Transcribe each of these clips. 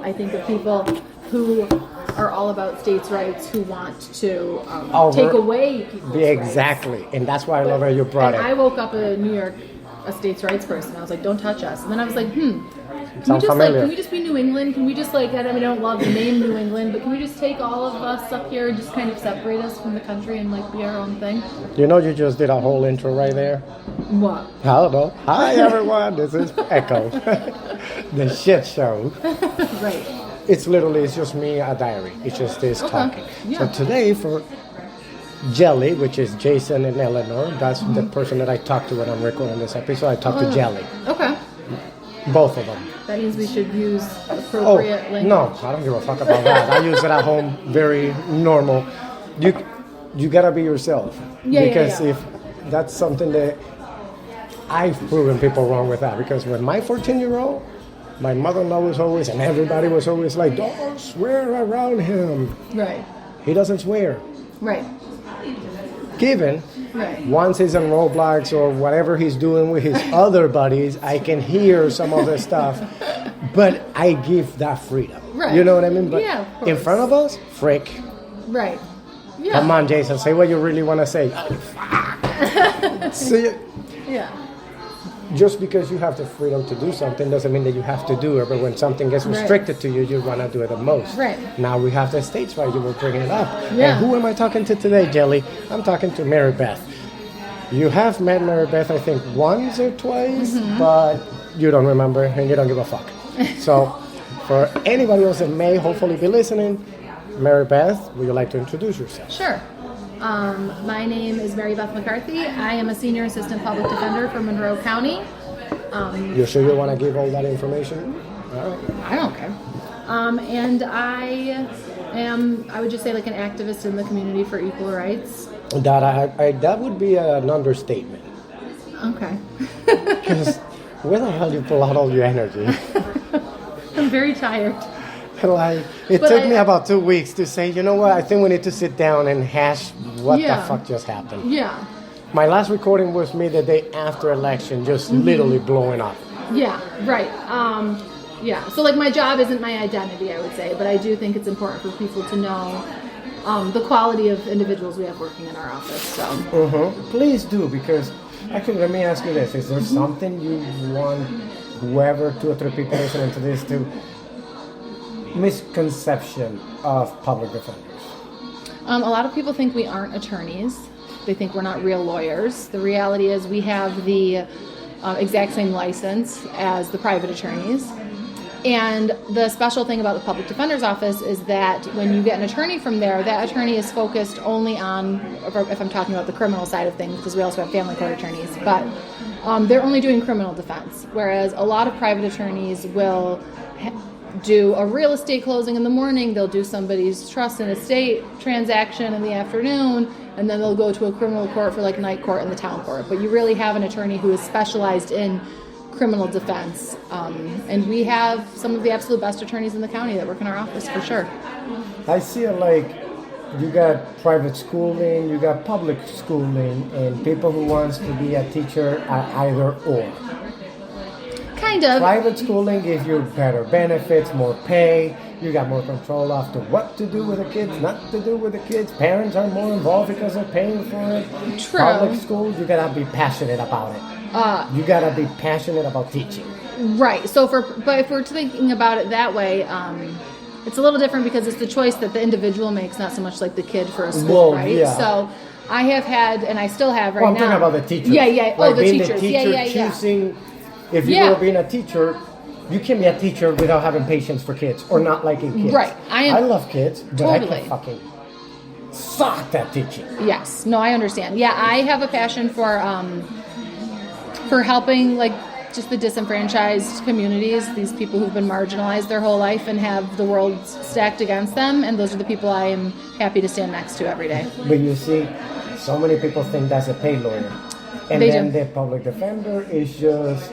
I think of people who are all about states' rights, who want to take away people's exactly. rights. And that's why I love how you brought it. I woke up in New York a states' rights person. I was like, don't touch us. And then I was like, can we just be New England? Can we just I don't love the name New England, but can we just take all of us up here and just kind of separate us from the country and be our own thing? You just did a whole intro right there. What? I don't know. Hi everyone, this is Echo. The shit show. Right. It's just me, a diary. It's just this talking. Yeah. So today for Jelly, which is Jason and Eleanor, that's the person that I talk to when I'm recording this episode. I talk to Jelly. Okay. Both of them. That means we should use appropriate language. No, I don't give a fuck about that. I use it at home, very normal. You gotta be yourself. Because if that's something that I've proven people wrong with that. Because when my 14-year-old, my mother-in-law was always, and everybody was always like, don't swear around him. Right. He doesn't swear. Right. Given, right. Once he's in Roblox or whatever he's doing with his other buddies, I can hear some of the stuff, but I give that freedom. Right. You know what I mean? But of course. in front of us, frick. Right. Yeah. Come on, Jason, say what you really want to say. Oh, fuck. See it? Yeah. Just because you have the freedom to do something doesn't mean that you have to do it. But when something gets restricted to you, you want to do it the most. Right. Now we have the states right. You were bringing it up. Yeah. And who am I talking to today, Jelly? I'm talking to Marybeth. You have met Marybeth, I think, once or twice, but you don't remember and you don't give a fuck. So for anybody else that may hopefully be listening, Marybeth, would you like to introduce yourself? Sure. My name is Marybeth McCarthy. I am a senior assistant public defender for Monroe County. You sure you want to give all that information? All right. I don't care. And I am, I would just say, an activist in the community for equal rights. That would be an understatement. Okay. Because where the hell do you pull out all your energy? I'm very tired. It took me about 2 weeks to say, you know what, I think we need to sit down and hash what the fuck just happened. Yeah. My last recording was me the day after election, just literally blowing up. Yeah, right. Yeah, so my job isn't my identity, I would say, but I do think it's important for people to know the quality of individuals we have working in our office. So. Please do, because actually, let me ask you this. Is there something you want whoever, 2 or 3 people listening to this, to misconception of public defenders? A lot of people think we aren't attorneys. They think we're not real lawyers. The reality is we have the exact same license as the private attorneys. And the special thing about the public defender's office is that when you get an attorney from there, that attorney is focused only on, if I'm talking about the criminal side of things, because we also have family court attorneys, but they're only doing criminal defense. Whereas a lot of private attorneys will do a real estate closing in the morning, they'll do somebody's trust and estate transaction in the afternoon, and then they'll go to a criminal court for night court in the town court. But you really have an attorney who is specialized in criminal defense. And we have some of the absolute best attorneys in the county that work in our office, for sure. I see it you got private schooling, you got public schooling, and people who wants to be a teacher are either or. Kind of. Private schooling gives you better benefits, more pay. You got more control after what to do with the kids, not to do with the kids. Parents are more involved because they're paying for it. True. Public schools, you gotta be passionate about it. You gotta be passionate about teaching. Right. So if we're thinking about it that way, it's a little different because it's the choice that the individual makes, not so much the kid for a school, right? Yeah. So I have had, and I still have now. I'm talking about the teachers. Yeah. The teachers. teacher choosing. If you were being a teacher, you can be a teacher without having patience for kids or not liking kids. Right. I love kids, but totally. I can fucking suck at teaching. Yes. No, I understand. Yeah, I have a passion for helping just the disenfranchised communities, these people who've been marginalized their whole life and have the world stacked against them, and those are the people I am happy to stand next to every day. But you see, so many people think that's a paid lawyer. And then the public defender is just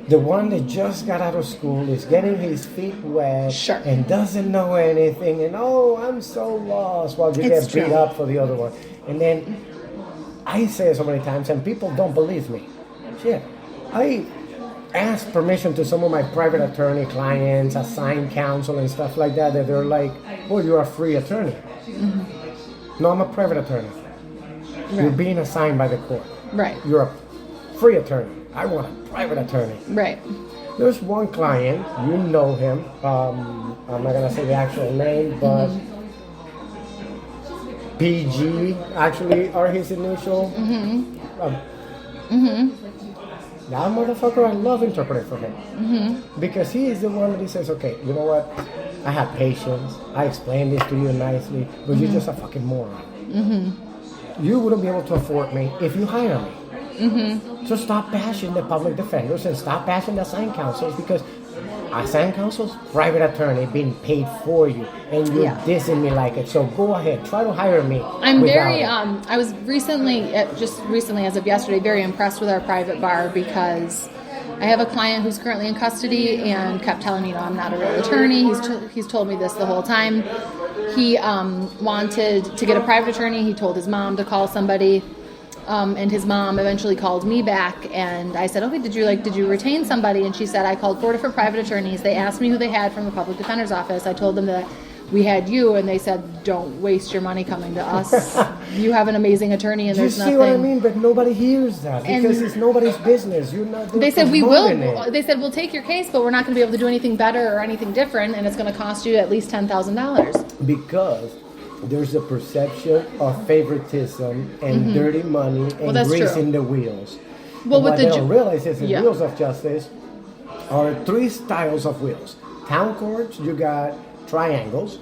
the one that just got out of school, is getting his feet wet, sure, and doesn't know anything, and I'm so lost, while you get beat up for the other one. And then I say it so many times, and people don't believe me. Shit, asked permission to some of my private attorney clients, assigned counsel and stuff like that, that they're like, "Oh, you're a free attorney." No, I'm a private attorney. You're being assigned by the court. Right. You're a free attorney. I want a private attorney. Right. There's one client, you know him. I'm not gonna say the actual name, but PG actually are his initial. That motherfucker, I love interpreting for him because he is the one that he says, "Okay, you know what? I have patience. I explained this to you nicely, but you're just a fucking moron. You wouldn't be able to afford me if you hire me. So stop bashing the public defenders and stop bashing the assigned counsels because assigned counsels, private attorney being paid for you, and you're dissing me like it. So go ahead, try to hire me." I'm very, I was just recently as of yesterday, very impressed with our private bar because I have a client who's currently in custody and kept telling me, I'm not a real attorney. He's told me this the whole time. He wanted to get a private attorney. He told his mom to call somebody. And his mom eventually called me back, and I said, "Okay, did you retain somebody?" And she said, "I called 4 different private attorneys. They asked me who they had from the public defender's office. I told them that we had you, and they said, don't waste your money coming to us. You have an amazing attorney, and there's nothing." You see what I mean? But nobody hears that because it's nobody's business. You're not. They said we will. They said we'll take your case, but we're not going to be able to do anything better or anything different, and it's going to cost you at least $10,000. Because there's a perception of favoritism and dirty money and greasing the wheels. Well, what they don't realize is the wheels of justice are 3 styles of wheels. Town courts, you got triangles,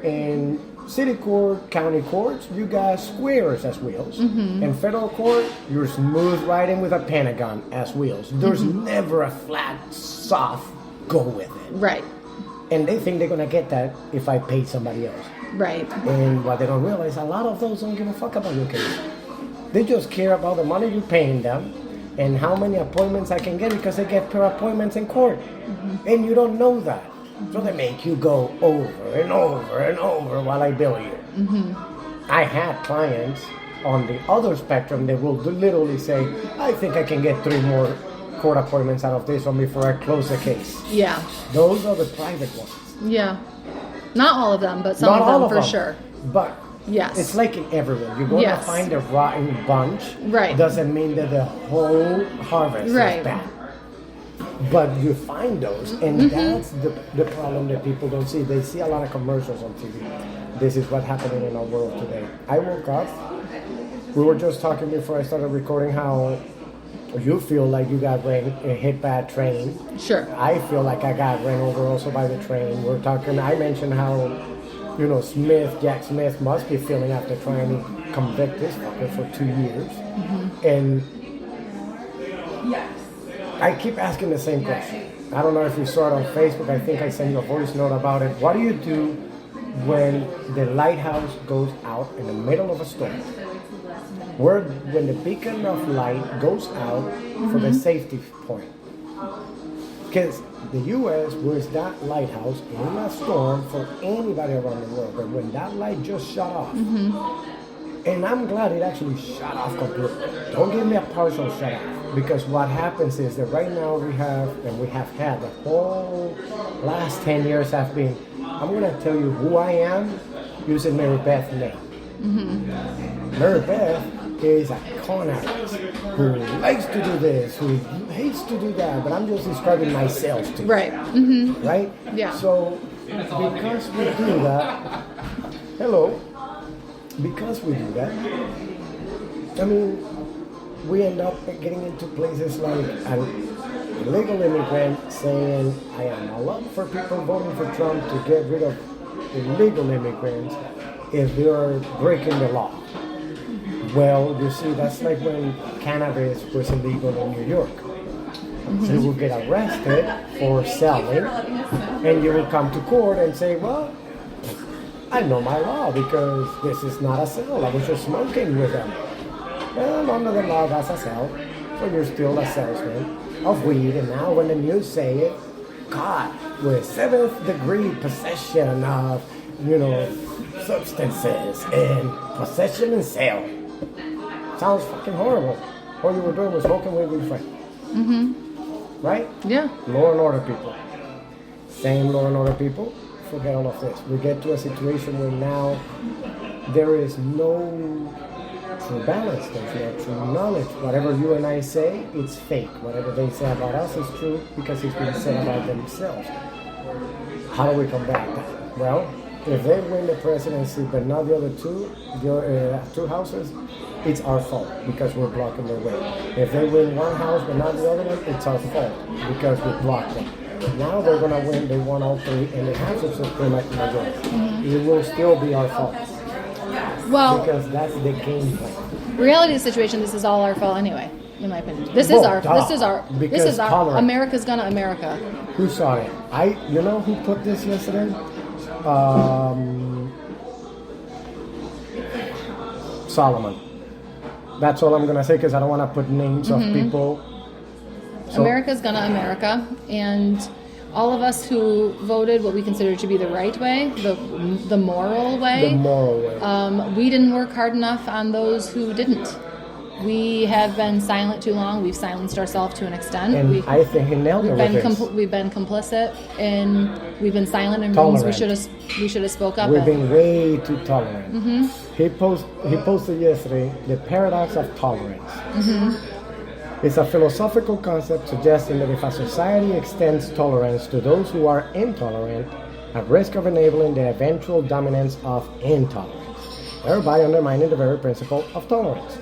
and city court, county courts, you got squares as wheels. And federal court, you're smooth riding with a pentagon as wheels. There's never a flat, soft go with it. Right. And they think they're gonna get that if I pay somebody else. Right. And what they don't realize, a lot of those don't give a fuck about your case. They just care about the money you're paying them and how many appointments I can get because they get per appointments in court. And you don't know that. So they make you go over and over and over while I bill you. I had clients on the other spectrum that will literally say, "I think I can get 3 more court appointments out of this one before I close the case." Yeah. Those are the private ones. Yeah. Not all of them, but some Not of them all for them. sure. But yes, it's like in everywhere. You're going to find a rotten bunch. Right. Doesn't mean that the whole harvest is bad. But you find those, and that's the problem that people don't see. They see a lot of commercials on TV. This is what's happening in our world today. I woke up. We were just talking before I started recording how you feel like you got hit by a train. Sure. I feel like I got ran over also by the train. We're talking, I mentioned how, Jack Smith must be feeling after trying to convict this fucker for 2 years. And I keep asking the same question. I don't know if you saw it on Facebook. I think I sent you a voice note about it. What do you do when the lighthouse goes out in the middle of a storm? When the beacon of light goes out for the safety point. Because the U.S. was that lighthouse in a storm for anybody around the world. But when that light just shut off, and I'm glad it actually shut off completely. Don't give me a partial shut off. Because what happens is that right now we have had the whole last 10 years have been, I'm going to tell you who I am using Marybeth's name. Marybeth is a con artist who likes to do this, who hates to do that, but I'm just describing myself to you. Right. Right? Yeah. So, because we do that, because we do that, I mean, we end up getting into places like an illegal immigrant saying, I am allowed for people voting for Trump to get rid of illegal immigrants if they are breaking the law. Well, you see, that's like when cannabis was illegal in New York. So you will get arrested for selling, and you will come to court and say, well, I know my law because this is not a sale. I was just smoking with them. Well, under the law, that's a sale. So you're still a salesman of weed. And now when the news say it, caught with 7th degree possession of, substances and possession and sale. Sounds fucking horrible. All you were doing was smoking weed with your friend. right? Yeah. Law and order people. Same law and order people. Forget all of this. We get to a situation where now there is no true balance. There's no true knowledge. Whatever you and I say, it's fake. Whatever they say about us is true because it's been said about themselves. How do we combat that? Well, if they win the presidency but not the other two houses, it's our fault because we're blocking their way. If they win one house but not the other one, it's our fault because we blocked them. Now they're going to win, they won all three, and they have a supreme majority. It will still be our fault. Well, because that's the game plan. Reality of the situation, this is all our fault anyway, in my opinion. This is our America's gonna America. Who saw it? You know who put this yesterday? Solomon. That's all I'm going to say because I don't want to put names of people. So, America's gonna America, and all of us who voted what we consider to be the right way, the moral way. The moral way. We didn't work hard enough on those who didn't. We have been silent too long. We've silenced ourselves to an extent. And I think he nailed it with this. We've been complicit, and we've been silent in rooms we should have spoke up. We've been way too tolerant. He posted yesterday the paradox of tolerance. It's a philosophical concept suggesting that if a society extends tolerance to those who are intolerant, at risk of enabling the eventual dominance of intolerance, thereby undermining the very principle of tolerance.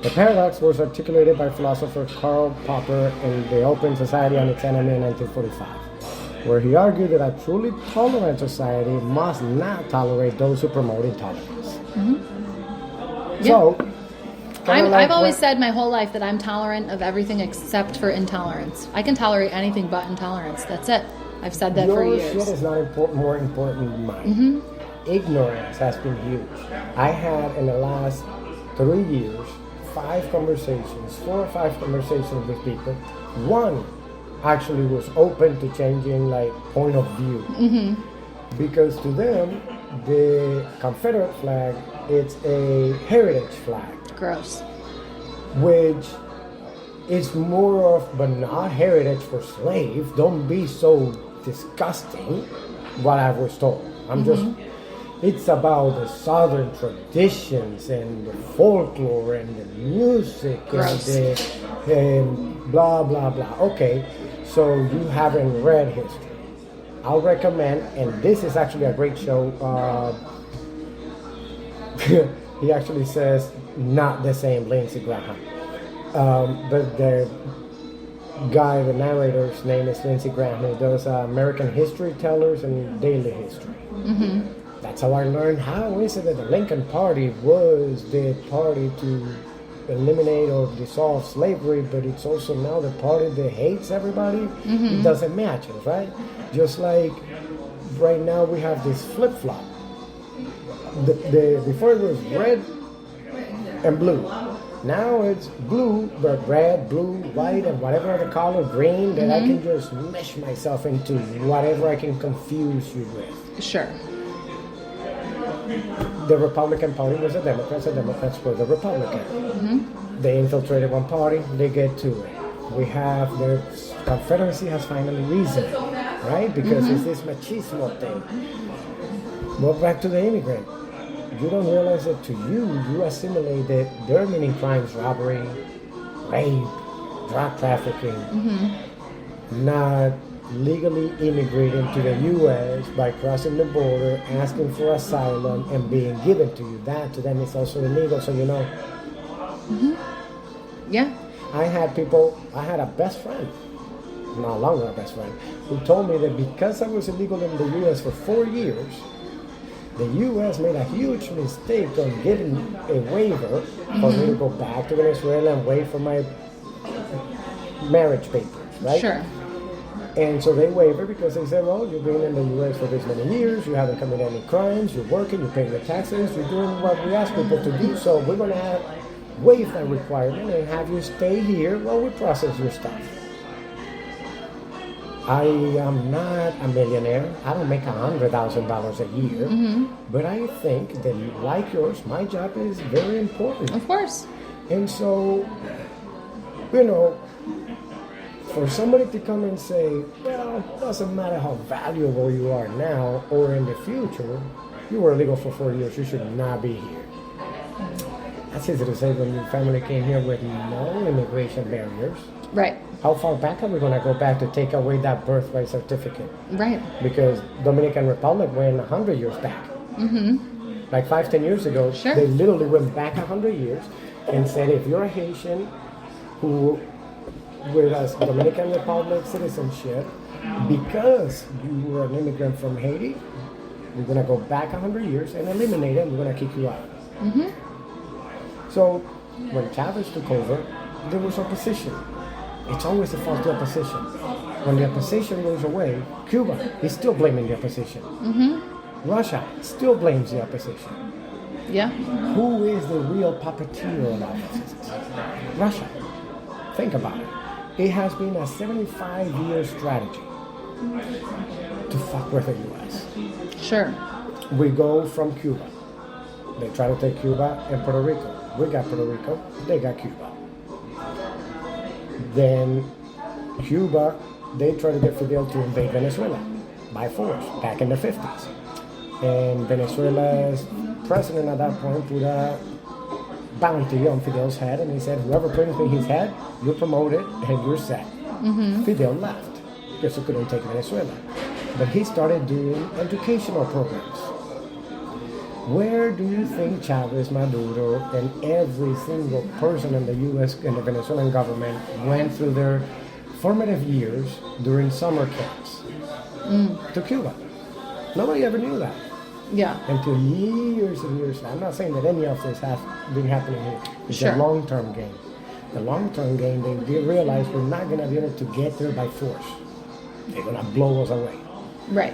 The paradox was articulated by philosopher Karl Popper in The Open Society and Its Enemy in 1945, where he argued that a truly tolerant society must not tolerate those who promote intolerance. So, I've always said my whole life that I'm tolerant of everything except for intolerance. I can tolerate anything but intolerance. That's it. I've said that for years. Your shit is not more important than mine. Ignorance has been huge. I had in the last 3 years 4 or 5 conversations with people. One actually was open to changing point of view. Because to them, the Confederate flag, it's a heritage flag. Gross. Which is more of, but not heritage for slaves. Don't be so disgusting, what I was told. It's about the southern traditions and the folklore and the music and the blah, blah, blah. Okay, so you haven't read history. I'll recommend, and this is actually a great show. He actually says, not the same Lindsey Graham. But the guy, the narrator's name is Lindsey Graham. He does American History Tellers and Daily History. That's how I learned how is it that the Lincoln Party was the party to eliminate or dissolve slavery, but it's also now the party that hates everybody. It doesn't match us, right? Just like right now we have this flip-flop. Before it was red and blue. Now it's blue, but red, blue, white, and whatever other color, green, that I can just mesh myself into whatever I can confuse you with. Sure. The Republican Party was the Democrats were the Republican. They infiltrated one party, they get to it. We have the Confederacy has finally risen, right? Because it's this machismo thing. Go back to the immigrant. You don't realize that to you assimilate that there are many crimes: robbery, rape, drug trafficking, not legally immigrating to the U.S. by crossing the border, asking for asylum, and being given to you. That to them is also illegal, so you know. Yeah. I had a best friend, no longer a best friend, who told me that because I was illegal in the U.S. for 4 years, the U.S. made a huge mistake on giving a waiver for me to go back to Venezuela and wait for my marriage papers, right? Sure. And so they waiver because they said, well, you've been in the U.S. for this many years, you haven't committed any crimes, you're working, you're paying your taxes, you're doing what we ask people to do, so we're going to waive that requirement and have you stay here while we process your stuff. I am not a millionaire. I don't make $100,000 a year. But I think that, like yours, my job is very important. Of course. And so, you know, for somebody to come and say, well, it doesn't matter how valuable you are now or in the future, you were illegal for 4 years, you should not be here. That's easy to say when your family came here with no immigration barriers. Right. How far back are we going to go back to take away that birthright certificate? Right. Because Dominican Republic went 100 years back. Like 5-10 years ago, Sure. they literally went back 100 years and said, if you're a Haitian who with a Dominican Republic citizenship, because you were an immigrant from Haiti, we're going to go back 100 years and eliminate it, and we're going to kick you out. So when Chavez took over, there was opposition. It's always a faulty opposition. When the opposition goes away, Cuba is still blaming the opposition. Russia still blames the opposition. Yeah. Who is the real puppeteer of all this? Russia. Think about it. It has been a 75-year strategy to fuck with the U.S. Sure. We go from Cuba. They try to take Cuba and Puerto Rico. We got Puerto Rico. They got Cuba. Then Cuba, they try to get Fidel to invade Venezuela by force back in the 50s. And Venezuela's president at that point put a bounty on Fidel's head, and he said, whoever brings me his head, you're promoted and you're set. Fidel left because he couldn't take Venezuela. But he started doing educational programs. Where do you think Chavez, Maduro, and every single person in the U.S. and the Venezuelan government went through their formative years during summer camps? To Cuba. Nobody ever knew that. Yeah. Until years and years. I'm not saying that any of this has been happening here. It's Sure. a long-term game. The long-term game, they realize we're not going to be able to get there by force. They're going to blow us away. Right.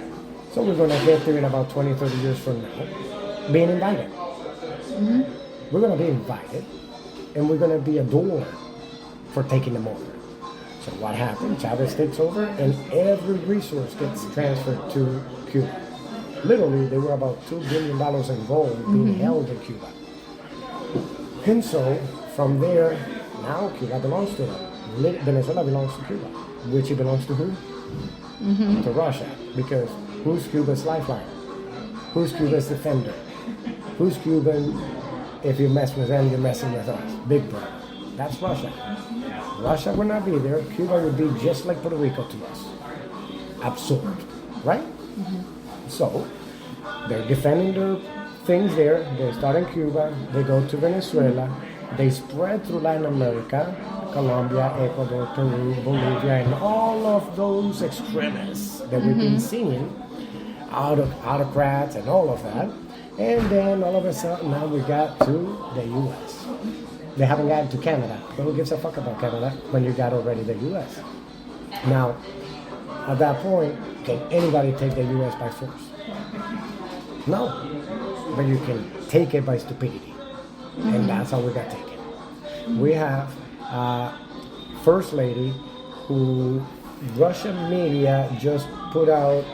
So we're going to get there in about 20, 30 years from now, being invited. We're going to be invited, and we're going to be adored for taking them over. So what happened? Chavez takes over, and every resource gets transferred to Cuba. Literally, there were about $2 billion in gold being held in Cuba. And so, from there, now Cuba belongs to them. Venezuela belongs to Cuba. Which it belongs to who? To Russia. Because who's Cuba's lifeline? Who's Cuba's defender? Who's Cuban? If you mess with them, you're messing with us. Big brother. That's Russia. Russia would not be there. Cuba would be just like Puerto Rico to us. Absorbed. Right? So, they're defending their things there. They start in Cuba. They go to Venezuela. They spread through Latin America, Colombia, Ecuador, Peru, Bolivia, and all of those extremists that we've been seeing, autocrats and all of that. And then all of a sudden, now we got to the U.S. They haven't gotten to Canada. But who gives a fuck about Canada when you got already the U.S.? Now, at that point, can anybody take the U.S. by force? No. But you can take it by stupidity. And that's how we got taken. We have a first lady who Russian media just put out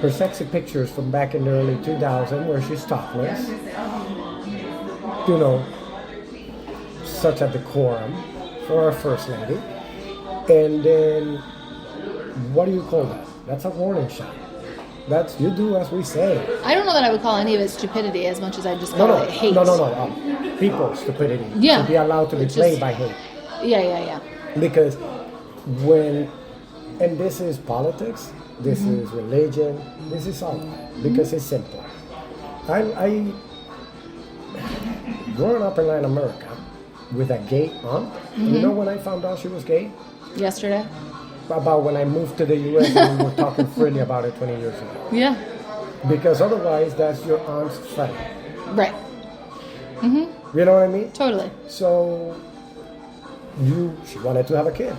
her sexy pictures from back in the early 2000s where she's topless. You know, such a decorum for a first lady. And then, what do you call that? That's a warning shot. That's, you do as we say. I don't know that I would call any of it stupidity as much as I just call it hate. No. People's stupidity. Yeah. To be allowed to be It's played just- by hate. Yeah. Because when, and this is politics, this is religion, this is all that, because it's simple. I growing up in Latin America with a gay aunt, you know when I found out she was gay? Yesterday? About when I moved to the U.S. and we were talking freely about it 20 years ago. Yeah. Because otherwise, that's your aunt's friend. Right. You know what I mean? Totally. So, she wanted to have a kid.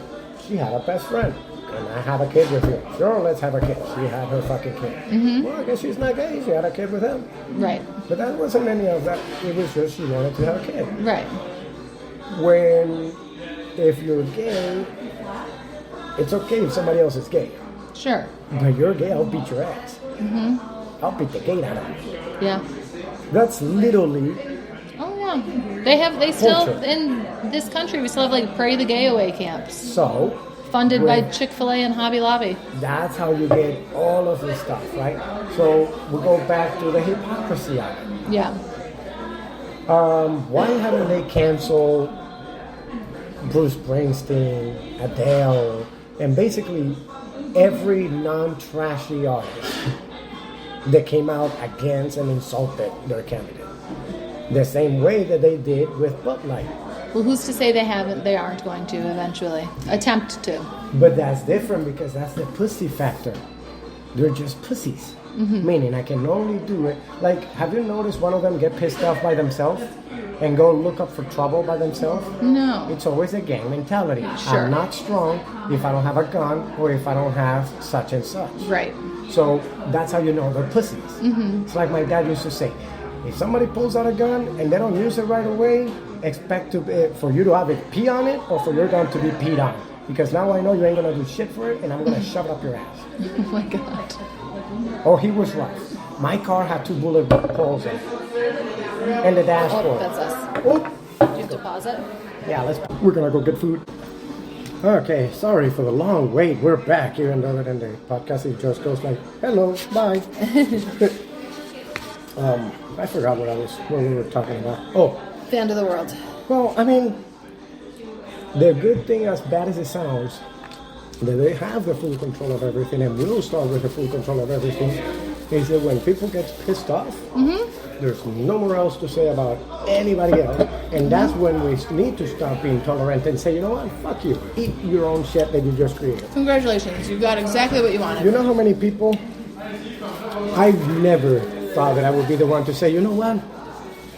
She had a best friend. Can I have a kid with you? Sure, let's have a kid. She had her fucking kid. Well, I guess she's not gay. She had a kid with him. Right. But that wasn't any of that. It was just she wanted to have a kid. Right. If you're gay, it's okay if somebody else is gay. Sure. But you're gay, I'll beat your ass. I'll beat the gate out of you. Yeah. That's literally Oh yeah. Yeah. They still, Culture. in this country, we still have like Pray the Gay Away camps. So, Funded by when- Chick-fil-A and Hobby Lobby. that's how you get all of this stuff, right? So we go back to the hypocrisy of it. Yeah. Why haven't they canceled Bruce Springsteen, Adele, and basically every non-trashy artist that came out against and insulted their candidate? The same way that they did with Bud Light. Well, who's to say they haven't? They aren't going to eventually attempt to. But that's different because that's the pussy factor. They're just pussies. Meaning I can only do it. Like, have you noticed one of them get pissed off by themselves and go look up for trouble by themselves? No. It's always a gang mentality. Sure. I'm not strong if I don't have a gun or if I don't have such and such. Right. So that's how you know they're pussies. It's like my dad used to say, if somebody pulls out a gun and they don't use it right away, expect for you to have it pee on it or for your gun to be peed on. Because now I know you ain't gonna do shit for it and I'm gonna shove it up your ass. Oh my God. Oh, he was right. My car had 2 bullet holes in it. And the Oh, dashboard. that's us. Oh, Do you have to pause it? yeah, we're gonna go get food. Okay, sorry for the long wait. We're back here, and other than the podcast, it just goes like, hello, bye. I forgot what we were talking about. Oh, The end of the world. well, I mean, the good thing, as bad as it sounds, that they have the full control of everything, and will start with the full control of everything, is that when people get pissed off, there's no more else to say about anybody else, and that's when we need to stop being tolerant and say, you know what, fuck you, eat your own shit that you just created. Congratulations. You got exactly what you wanted. You know how many people, I've never thought that I would be the one to say, you know what,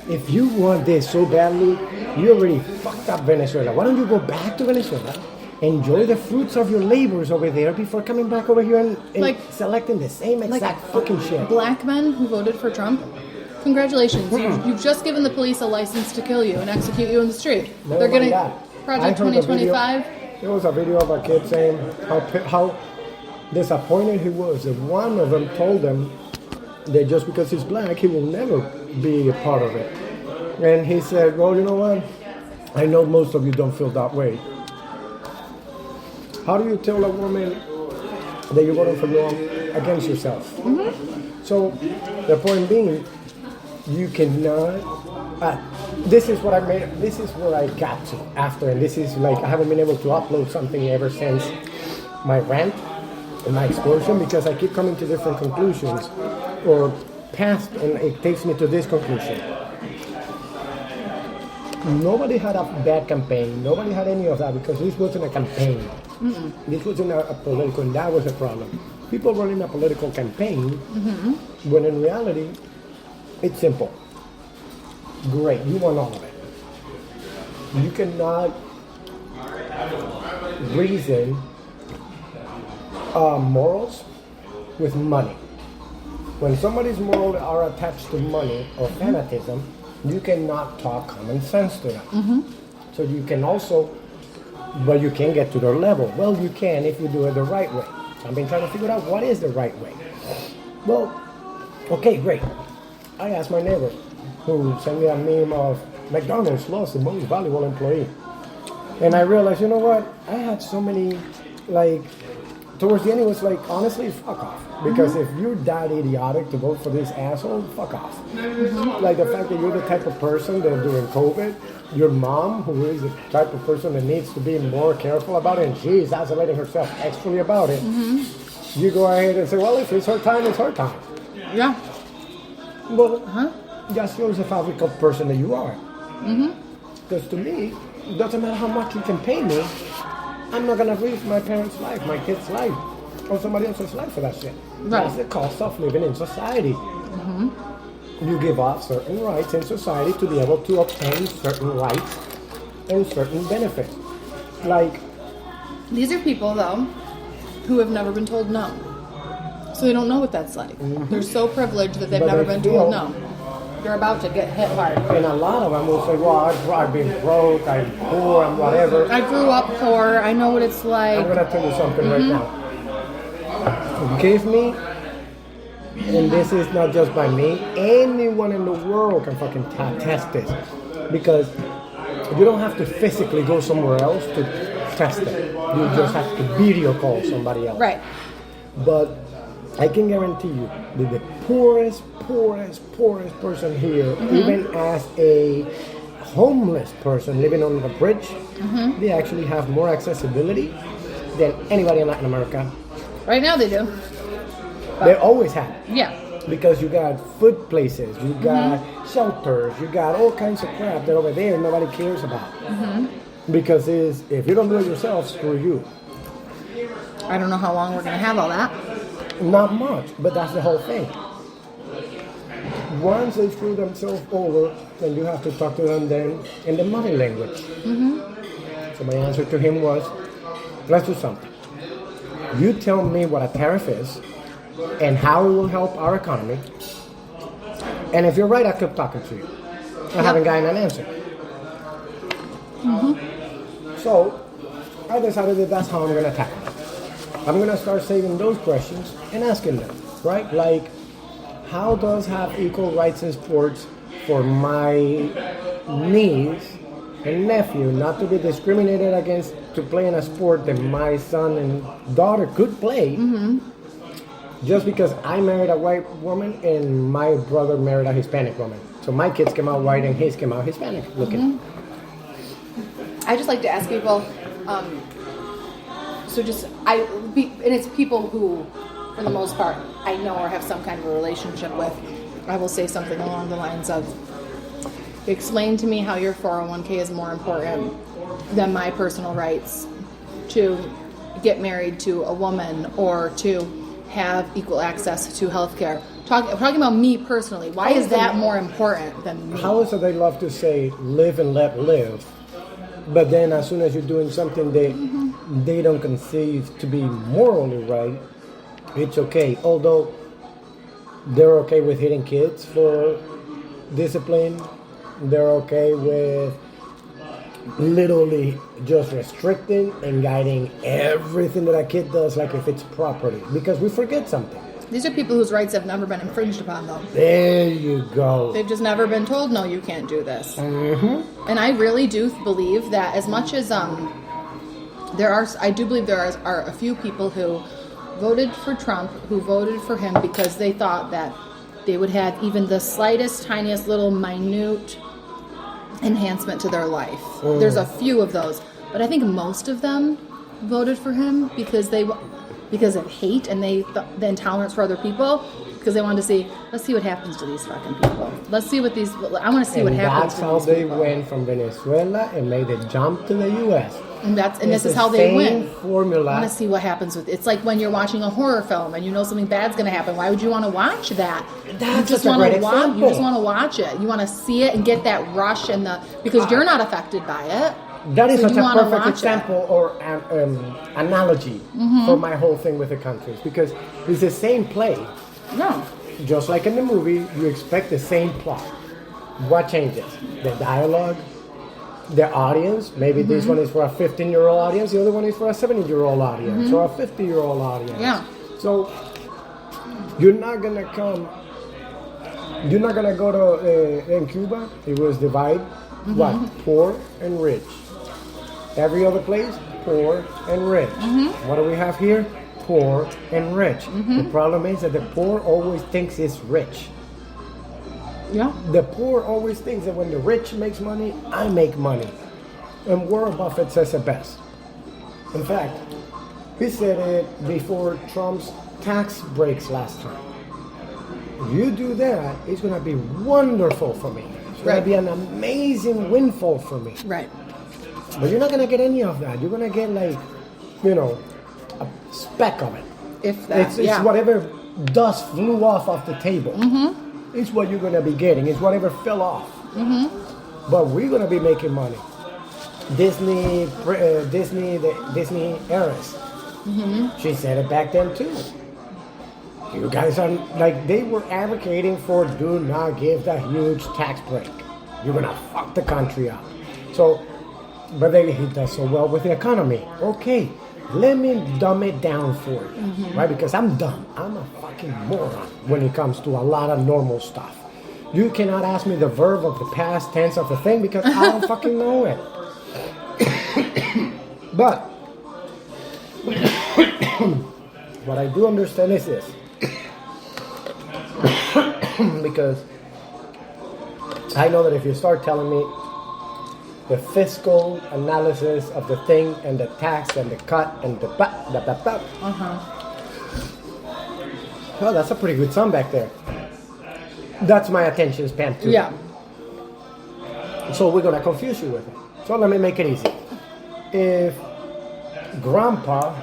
if you want this so badly, you already fucked up Venezuela. Why don't you go back to Venezuela, enjoy the fruits of your labors over there before coming back over here and Like- selecting the same exact fucking shit. Black men who voted for Trump. Congratulations. You've just given the police a license to kill you and execute you in the street. Never They're mind going to that. I Project heard a video- 2025. There was a video of a kid saying how disappointed he was that one of them told him that just because he's black, he will never be a part of it. And he said, well, you know what? I know most of you don't feel that way. How do you tell a woman that you're voting for wrong against yourself? So the point being, you cannot. This is what I made. This is what I got to after, and this is like I haven't been able to upload something ever since my rant and my explosion because I keep coming to different conclusions or past, and it takes me to this conclusion. Nobody had a bad campaign. Nobody had any of that because this wasn't a campaign. This wasn't a political, and that was the problem. People running a political campaign when in reality, it's simple. Great, you want all of it. You cannot reason morals with money. When somebody's morals are attached to money or fanatism, you cannot talk common sense to them. So you can also, but you can get to their level. Well, you can if you do it the right way. I've been trying to figure out what is the right way. Well, okay, great. I asked my neighbor who sent me a meme of McDonald's lost the most valuable employee. And I realized, you know what? I had so many, like, towards the end it was like, honestly, fuck off. Because if you're that idiotic to vote for this asshole, fuck off. Like the fact that you're the type of person that during COVID, your mom, who is the type of person that needs to be more careful about it, and she's isolating herself extremely about it, you go ahead and say, well, if it's her time, it's her time. Yeah. Well, that shows the fabric of person that you are. Because to me, it doesn't matter how much you can pay me, I'm not going to risk my parents' life, my kid's life, or somebody else's life for that shit. Right. That's the cost of living in society. You give up certain rights in society to be able to obtain certain rights and certain benefits. Like, These are people, though, who have never been told no. So they don't know what that's like. They're so privileged that they've But never they been feel- told no. They're about to get hit hard. and a lot of them will say, well, I've been broke, I'm poor, I'm whatever. I grew up poor. I know what it's I'm like. going to tell you something right now. Give me, and this is not just by me, anyone in the world can fucking test this. because you don't have to physically go somewhere else to test it. You just have to video call somebody else. Right. But I can guarantee you that the poorest person here, even as a homeless person living on the bridge, they actually have more accessibility than anybody in Latin America. Right now they do. They always have. Yeah. Because you got food places, you got shelters, you got all kinds of crap that over there nobody cares about. Because if you don't do it yourself, screw you. I don't know how long we're going to have all that. Not much, but that's the whole thing. Once they screw themselves over, then you have to talk to them then in the mother language. So my answer to him was, let's do something. You tell me what a tariff is and how it will help our economy. And if you're right, I keep talking to you. I haven't gotten an answer. So I decided that that's how I'm going to tackle it. I'm going to start saving those questions and asking them, right? Like, how does have equal rights in sports for my niece and nephew not to be discriminated against to play in a sport that my son and daughter could play just because I married a white woman and my brother married a Hispanic woman. So my kids came out white and his came out Hispanic looking. I just like to ask people, and it's people who, for the most part, I know or have some kind of a relationship with. I will say something along the lines of, explain to me how your 401k is more important than my personal rights to get married to a woman or to have equal access to health care. Talking about me personally, why is that more important than me? How is it they love to say live and let live, but then as soon as you're doing something they don't conceive to be morally right, it's okay. Although they're okay with hitting kids for discipline, they're okay with literally just restricting and guiding everything that a kid does like if it's property, because we forget something. These are people whose rights have never been infringed upon, though. There you go. They've just never been told, no, you can't do this. And I really do believe that as much as I do believe there are a few people who voted for Trump, who voted for him because they thought that they would have even the slightest, tiniest little minute enhancement to their life. There's a few of those. But I think most of them voted for him because of hate and the intolerance for other people, because they wanted to see, let's see what happens to these fucking people. I want to see what happens to these people. That's how they went from Venezuela and made the jump to the U.S. And this is how they win. Formula. I want to see what happens with it's like when you're watching a horror film and you know something bad's going to happen. Why would you want to watch that? That's just a great example. You just want to watch it. You want to see it and get that rush because you're not affected by it. That is such a perfect example or analogy for my whole thing with the countries, because it's the same play. No. Just like in the movie, you expect the same plot. What changes? The dialogue, the audience. Maybe this one is for a 15-year-old audience, the other one is for a 70-year-old audience, or a 50-year-old audience. Yeah. So you're not gonna go to in Cuba. It was divide what? Poor and rich. Every other place, poor and rich. What do we have here? Poor and rich. The problem is that the poor always thinks it's rich. Yeah. The poor always thinks that when the rich makes money, I make money. And Warren Buffett says it best. In fact, he said it before Trump's tax breaks last time. If you do that, it's going to be wonderful for me. It's going to be an amazing windfall for me. Right. But you're not going to get any of that. You're going to get a speck of it. If that. It's whatever dust flew off the table. It's what you're going to be getting. It's whatever fell off. But we're going to be making money. Disney heiress. She said it back then too. You guys are they were advocating for do not give that huge tax break. You're going to fuck the country up. So, but he does so well with the economy. Okay, let me dumb it down for you, right? Because I'm dumb. I'm a fucking moron when it comes to a lot of normal stuff. You cannot ask me the verb of the past tense of the thing because I don't fucking know it. But what I do understand is this. Because I know that if you start telling me the fiscal analysis of the thing and the tax and the cut and the well, that's a pretty good sum back there. That's my attention span too. Yeah. So we're gonna confuse you with it. So let me make it easy. If Grandpa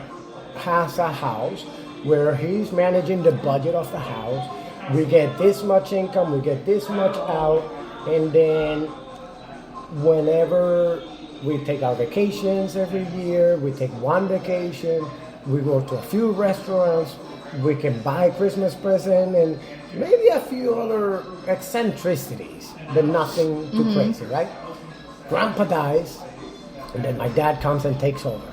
has a house where he's managing the budget of the house, we get this much income, we get this much out, and then whenever we take our vacations every year, we take one vacation, we go to a few restaurants, we can buy Christmas present and maybe a few other eccentricities, but nothing too crazy, right? Grandpa dies, and then my dad comes and takes over.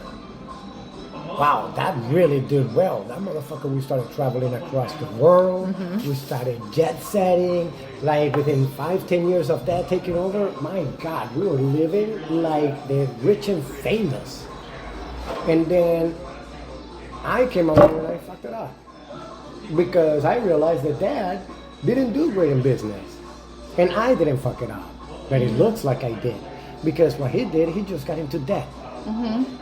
Wow, that really did well. That motherfucker, we started traveling across the world. We started jet setting. Like within 5-10 years of that taking over, my God, we were living like the rich and famous. And then I came along and I fucked it up. Because I realized that Dad didn't do great in business. And I didn't fuck it up. But it looks like I did. Because what he did, he just got into debt.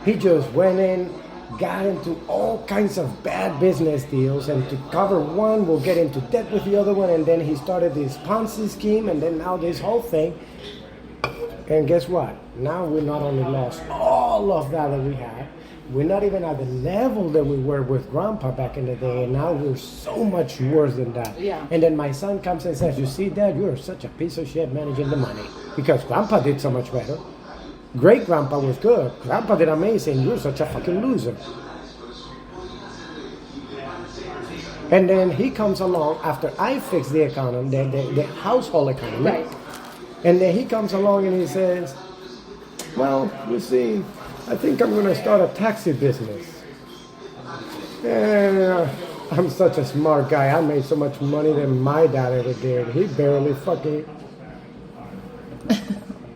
He just went in, got into all kinds of bad business deals, and to cover one, we'll get into debt with the other one, and then he started this Ponzi scheme, and then now this whole thing. And guess what? Now we not only lost all of that we had, we're not even at the level that we were with Grandpa back in the day, and now we're so much worse than that. Yeah. And then my son comes and says, you see, Dad, you're such a piece of shit managing the money, because Grandpa did so much better. Great Grandpa was good. Grandpa did amazing. You're such a fucking loser. And then he comes along after I fix the economy, the household economy. Right. And then he comes along and he says, well, you see, I think I'm going to start a taxi business. And I'm such a smart guy. I made so much money than my dad ever did. He barely fucking...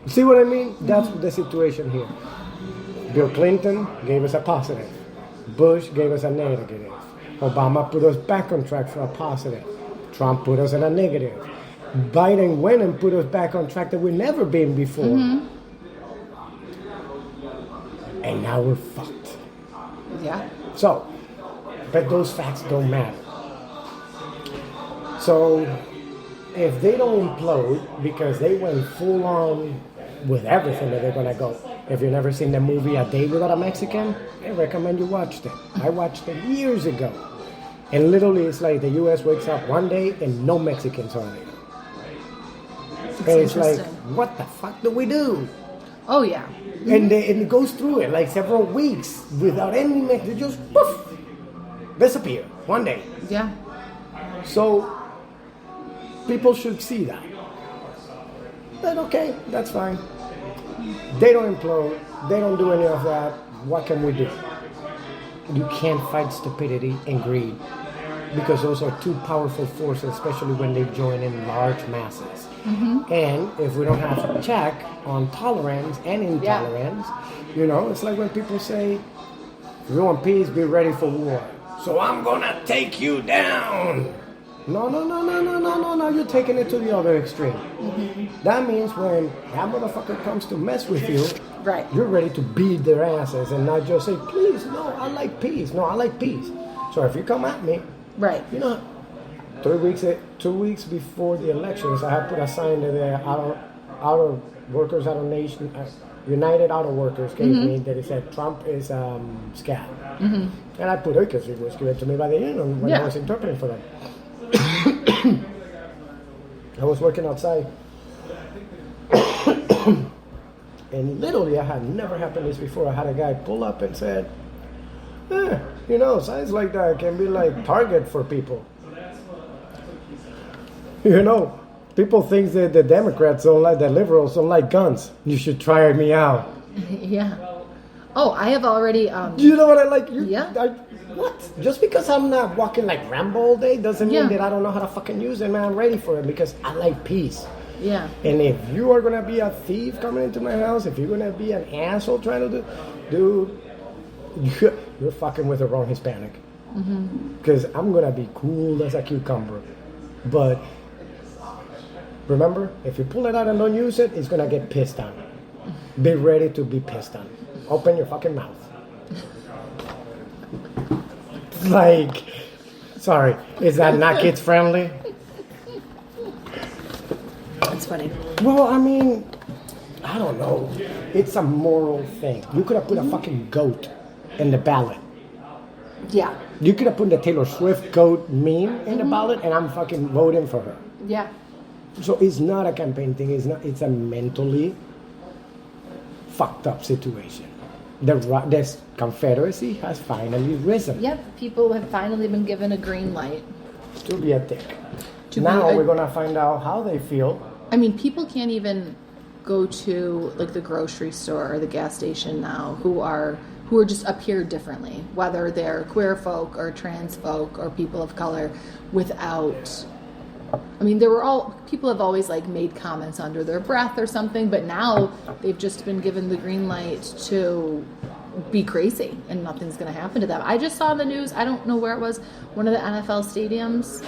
See what I mean? That's the situation here. Bill Clinton gave us a positive. Bush gave us a negative. Obama put us back on track for a positive. Trump put us in a negative. Biden went and put us back on track that we've never been before. And now we're fucked. Yeah. So, but those facts don't matter. So, if they don't implode because they went full on with everything that they're gonna go. If you've never seen the movie A Day Without a Mexican, I recommend you watch it. I watched it years ago. And literally it's like the US wakes up one day and no Mexicans are there. And it's like, what the fuck do we do? Oh yeah. And it goes through it like several weeks without any Mexicans. They just poof, disappear one day. Yeah. So people should see that. But okay, that's fine. They don't implode. They don't do any of that. What can we do? You can't fight stupidity and greed because those are two powerful forces, especially when they join in large masses. And if we don't have a check on tolerance and intolerance, you know, it's like when people say, if you want peace, be ready for war. So I'm gonna take you down. No, you're taking it to the other extreme. That means when that motherfucker comes to mess with you, right, you're ready to beat their asses and not just say, please, no, I like peace. No, I like peace. So if you come at me, right, you know, 2 weeks before the elections, I had put a sign that the Auto Workers Auto Nation, United Auto Workers gave me that it said Trump is scab. And I put it because it was given to me by the union when I was interpreting for them. I was working outside and literally I had never happened this before. I had a guy pull up and said, you know, signs like that can be like target for people. You know, people think that the Democrats don't like, the liberals don't like guns. You should try me out. Yeah. Oh, I have already. You know what I like? Yeah. What? Just because I'm not walking like Rambo all day doesn't mean Yeah. that I don't know how to fucking use it, man. I'm ready for it because I like peace. Yeah. And if you are gonna be a thief coming into my house, if you're gonna be an asshole trying to do, you're fucking with the wrong Hispanic. Because I'm gonna be cool as a cucumber, but remember, if you pull it out and don't use it, it's gonna get pissed on. Be ready to be pissed on. Open your fucking mouth. Like, sorry, is that not kids friendly? That's funny. Well, I mean, I don't know. It's a moral thing. You could have put a fucking goat in the ballot. Yeah. You could have put the Taylor Swift goat meme in the ballot, and I'm fucking voting for her. Yeah. So it's not a campaign thing. It's a mentally fucked up situation. This Confederacy has finally risen. Yep. People have finally been given a green light. To be a dick. To Now be a- we're gonna find out how they feel. I mean, people can't even go to like the grocery store or the gas station now who are just appear differently, whether they're queer folk or trans folk or people of color, without. I mean, people have always like made comments under their breath or something, but now they've just been given the green light to be crazy and nothing's going to happen to them. I just saw the news. I don't know where it was. One of the NFL stadiums.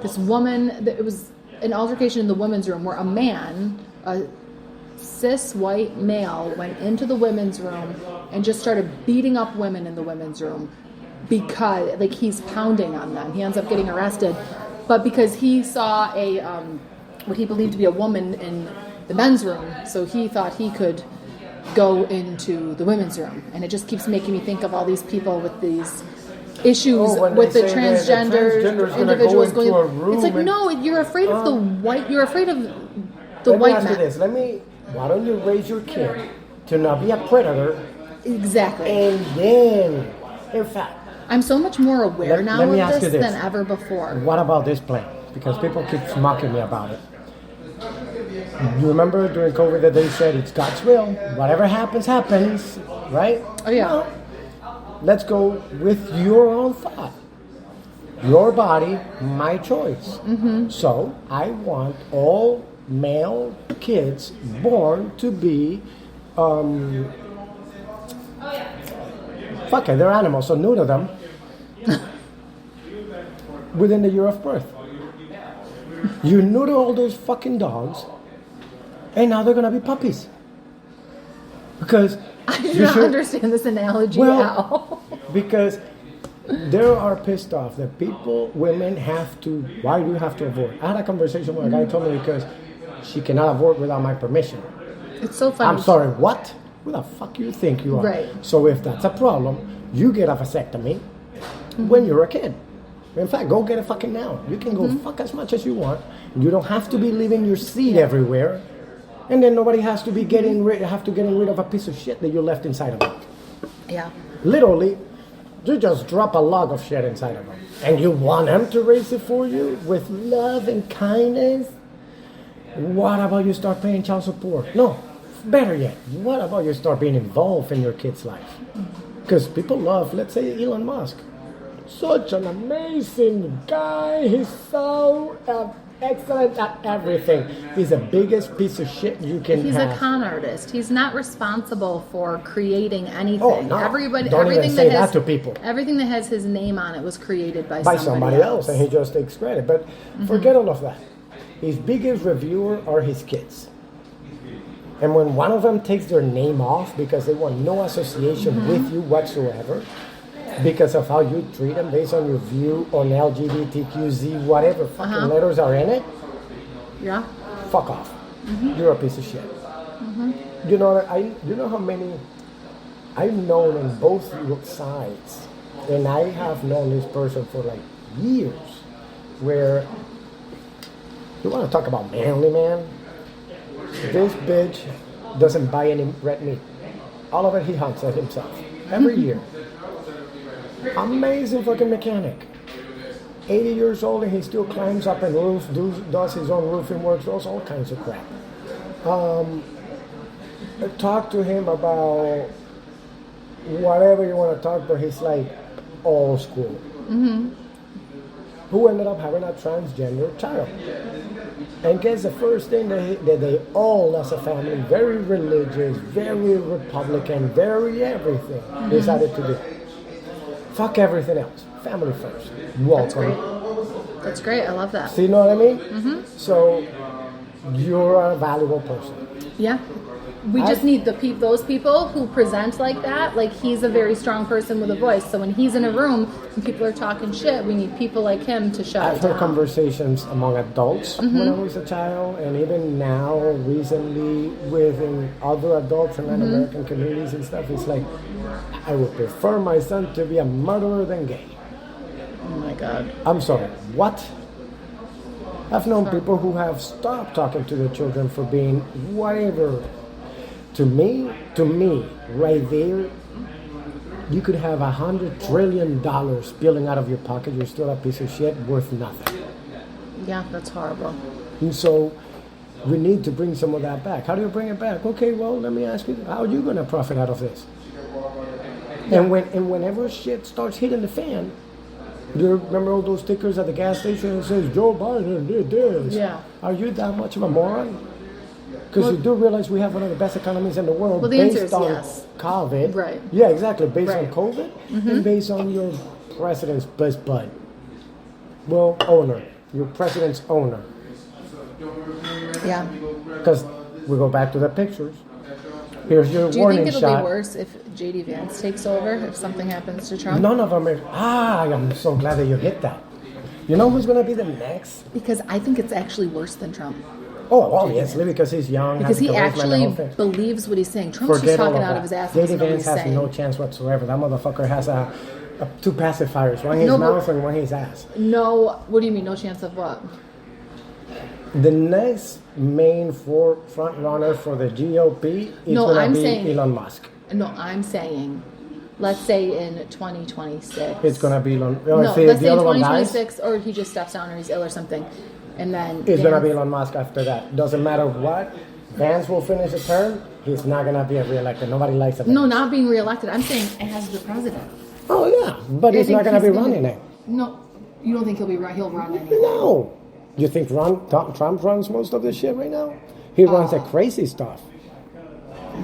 This woman. It was an altercation in the women's room where a cis white male went into the women's room and just started beating up women in the women's room because like he's pounding on them. He ends up getting arrested. But because he saw what he believed to be a woman in the men's room, so he thought he could go into the women's room. And it just keeps making me think of all these people with these issues with the transgender individuals going. It's like, no, you're afraid of the white. You're afraid of the white man. Let me ask you this. Why don't you raise your kid to not be a predator? Exactly. And then, in fact, I'm so much more aware now let me of ask this you this than ever before. What about this plan? Because people keep mocking me about it. You remember during COVID that they said it's God's will. Whatever happens, happens, right? Oh yeah. Well, let's go with your own thought. Your body, my choice. So I want all male kids born to be fuck it, they're animals, so neuter them within the year of birth. You neuter all those fucking dogs, and now they're gonna be puppies. Because I do not understand this analogy now. Because they are pissed off that women have to. Why do you have to abort? I had a conversation where a guy told me because she cannot abort without my permission. It's so funny. I'm sorry, what? Who the fuck you think you are? Right. So if that's a problem, you get a vasectomy when you're a kid. In fact, go get it fucking now. You can go fuck as much as you want. You don't have to be leaving your seed everywhere. And then nobody has to be getting rid of a piece of shit that you left inside of them. Yeah. Literally, you just drop a log of shit inside of them. And you want them to raise it for you with love and kindness? What about you start paying child support? No. Better yet, what about you start being involved in your kid's life? Because people love, let's say, Elon Musk. Such an amazing guy. He's so excellent at everything. He's the biggest piece of shit you can He's have. a con artist. He's not responsible for creating anything. Oh, no. Don't even say that to people. Everything that has his name on it was created by somebody else, and he just takes credit. But forget all of that. His biggest reviewer are his kids. And when one of them takes their name off because they want no association with you whatsoever, because of how you treat them based on your view on LGBTQZ, whatever fucking letters are in it, fuck off. You're a piece of shit. You know how many I've known on both sides, and I have known this person for like years, where you want to talk about manly man? This bitch doesn't buy any red meat. All of it he hunts it himself. Every year. Amazing fucking mechanic. 80 years old and he still climbs up in roofs, does his own roofing work, does all kinds of crap. I talked to him about whatever you want to talk, but he's like old school. Who ended up having a transgender child. And guess the first thing that they all, as a family, very religious, very Republican, very everything, decided to do. Fuck everything else. Family first. Welcome. That's great. I love that. See, you know what I mean? So you're a valuable person. Yeah. We just need those people who present like that. Like, he's a very strong person with a voice. So when he's in a room and people are talking shit, we need people like him to shut I've it down. heard conversations among adults when I was a child, and even now, recently, within other adults in Latin American communities and stuff. It's like, I would prefer my son to be a murderer than gay. Oh my God. I'm sorry, what? I've known people who have stopped talking to their children for being whatever. To me, right there, you could have $100 trillion spilling out of your pocket. You're still a piece of shit worth nothing. Yeah, that's horrible. And so we need to bring some of that back. How do you bring it back? Okay, well, let me ask you, how are you going to profit out of this? Yeah. And whenever shit starts hitting the fan, do you remember all those stickers at the gas station that says, Joe Biden did this? Yeah. Are you that much of a moron? Because you do realize we have one of the best economies in the world based on yes. COVID. Right. Yeah, exactly. Based on Right. COVID and based on your president's best bud. Well, owner. Your president's owner. Yeah. Because we go back to the pictures. Here's your Do you warning think it'll shot. be worse if J.D. Vance takes over, if something happens to Trump? None of them are. I'm so glad that you hit that. You know who's going to be the next? Because I think it's actually worse than Trump. Oh, obviously, because he's young. Because has he charisma and the actually whole thing. believes what he's saying. Trump's Forget just all talking of out that. of his ass. J.D. Doesn't know what Vance he's has saying. no chance whatsoever. That motherfucker has two pacifiers. One in his No, but- mouth and one in his ass. No, what do you mean, no chance of what? The next main front runner for the GOP is No, going I'm to be saying- Elon Musk. No, I'm saying, let's say in 2026. It's going to be Elon. No, If let's the say in other one dies, 2026, or he just steps down or he's ill or something. And then it's going to Vance- be Elon Musk after that. Doesn't matter what. Vance will finish a term. He's not going to be reelected. Nobody likes him. No, not being reelected. I'm saying as the president. Oh, yeah. But he's I not think going to be he's running it. No, you don't think he'll run anything? No. You think Trump runs most of the shit right now? He runs the crazy stuff.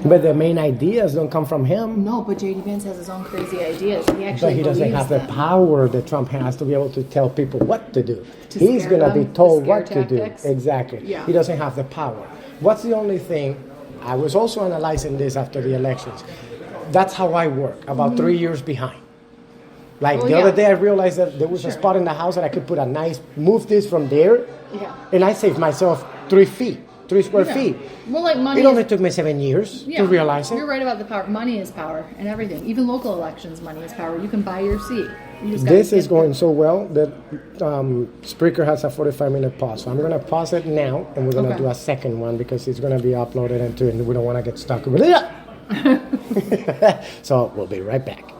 But the main ideas don't come from him. No, but J.D. Vance has his own crazy ideas. He actually But he doesn't have the them. power that Trump has to be able to tell people what to do. To He's scare going to be them, told the scare what to do. tactics. Exactly. Yeah. He doesn't have the power. What's the only thing? I was also analyzing this after the elections. That's how I work, about 3 years behind. Like the other day I realized that there was a spot in the house that I could put a nice, move this from there, and I saved myself 3 square feet. Well, like money. It only took me 7 years to realize it. You're right about the power. Money is power and everything. Even local elections, money is power. You can buy your seat. You just gotta This is get going so well that Spreaker has a 45-minute pause. So I'm going to pause it now, and we're going to do a second one because it's going to be uploaded into it, and we don't want to get stuck with it. So we'll be right back.